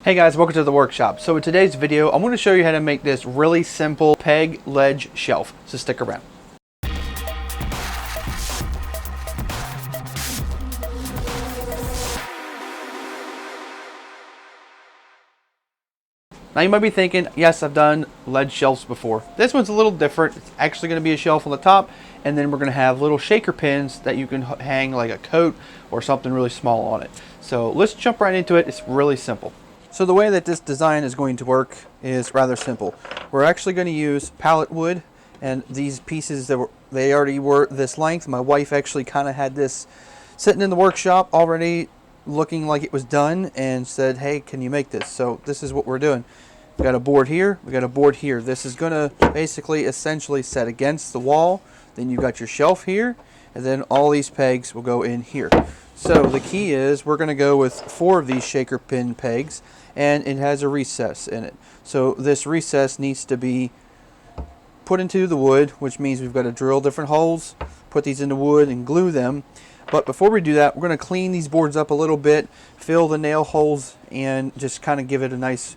Hey guys, welcome to the workshop. So in today's video, I'm going to show you how to make this really simple peg ledge shelf. So stick around. Now you might be thinking, yes, I've done ledge shelves before. This one's a little different. It's actually going to be a shelf on the top, and then we're going to have little shaker pins that you can hang like a coat or something really small on it. So let's jump right into it. It's really simple. So the way that this design is going to work is rather simple. We're actually going to use pallet wood, and these pieces they already were this length. My wife actually kind of had this sitting in the workshop already looking like it was done and said, hey, can you make this? So this is what we're doing. We got a board here, we got a board here. This is going to basically essentially set against the wall. Then you got your shelf here, and then all these pegs will go in here. So the key is we're going to go with 4 of these shaker pin pegs, and it has a recess in it. So this recess needs to be put into the wood, which means we've got to drill different holes, put these into wood and glue them. But before we do that, we're going to clean these boards up a little bit, fill the nail holes, and just kind of give it a nice,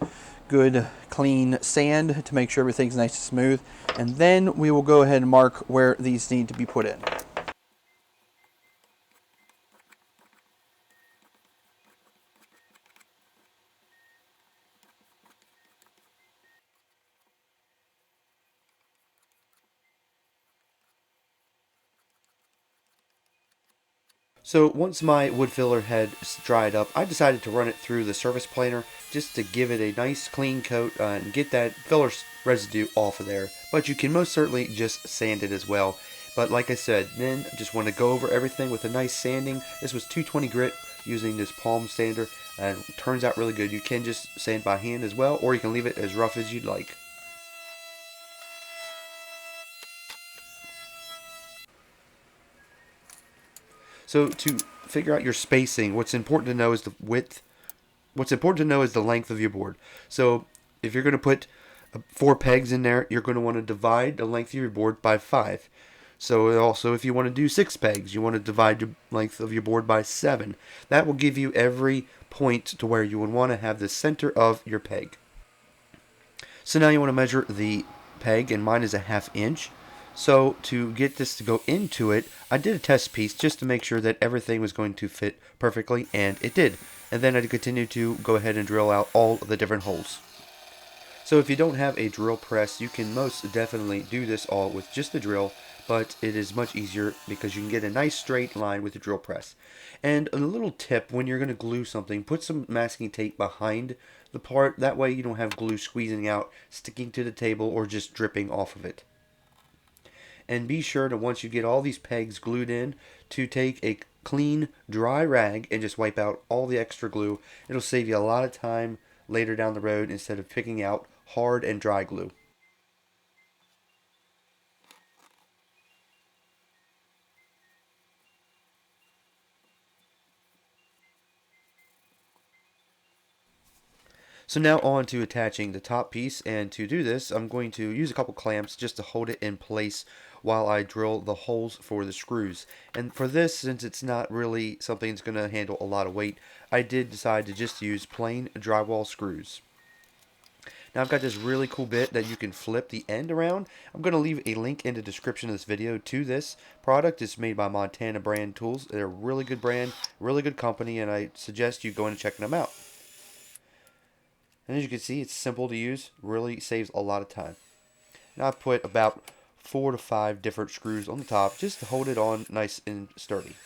good, clean sand to make sure everything's nice and smooth. And then we will go ahead and mark where these need to be put in. So once my wood filler had dried up, I decided to run it through the surface planer just to give it a nice clean coat and get that filler residue off of there. But you can most certainly just sand it as well. But like I said, then just want to go over everything with a nice sanding. This was 220 grit using this palm sander, and it turns out really good. You can just sand by hand as well, or you can leave it as rough as you'd like. So to figure out your spacing, what's important to know is the width. What's important to know is the length of your board. So if you're going to put 4 pegs in there, you're going to want to divide the length of your board by 5. So also if you want to do 6 pegs, you want to divide the length of your board by 7. That will give you every point to where you would want to have the center of your peg. So now you want to measure the peg, and mine is a 1/2 inch. So to get this to go into it, I did a test piece just to make sure that everything was going to fit perfectly, and it did. And then I continued to go ahead and drill out all of the different holes. So if you don't have a drill press, you can most definitely do this all with just the drill, but it is much easier because you can get a nice straight line with the drill press. And a little tip, when you're going to glue something, put some masking tape behind the part. That way you don't have glue squeezing out, sticking to the table, or just dripping off of it. And be sure to, once you get all these pegs glued in, to take a clean, dry rag and just wipe out all the extra glue. It'll save you a lot of time later down the road instead of picking out hard and dry glue. So now on to attaching the top piece, and to do this I'm going to use a couple clamps just to hold it in place while I drill the holes for the screws. And for this, since it's not really something that's going to handle a lot of weight, I did decide to just use plain drywall screws. Now I've got this really cool bit that you can flip the end around. I'm going to leave a link in the description of this video to this product. It's made by Montana Brand Tools. They're a really good brand, really good company, and I suggest you go in and check them out. And as you can see, it's simple to use, really saves a lot of time. Now I've put about 4 to 5 different screws on the top just to hold it on nice and sturdy.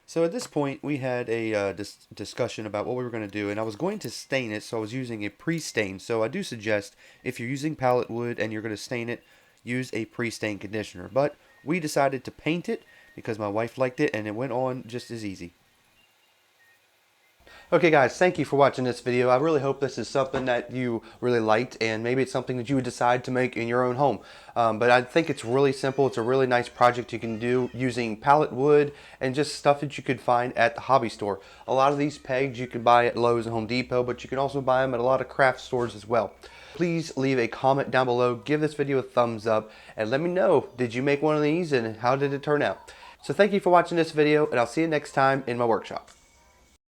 So at this point we had a discussion about what we were going to do, and I was going to stain it, so I was using a pre-stain. So I do suggest, if you're using pallet wood and you're going to stain it, use a pre-stain conditioner. But we decided to paint it because my wife liked it, and it went on just as easy. Okay guys, thank you for watching this video. I really hope this is something that you really liked, and maybe it's something that you would decide to make in your own home. But I think it's really simple. It's a really nice project you can do using pallet wood and just stuff that you could find at the hobby store. A lot of these pegs you can buy at Lowe's and Home Depot, but you can also buy them at a lot of craft stores as well. Please leave a comment down below, give this video a thumbs up, and let me know, did you make one of these and how did it turn out? So thank you for watching this video, and I'll see you next time in my workshop.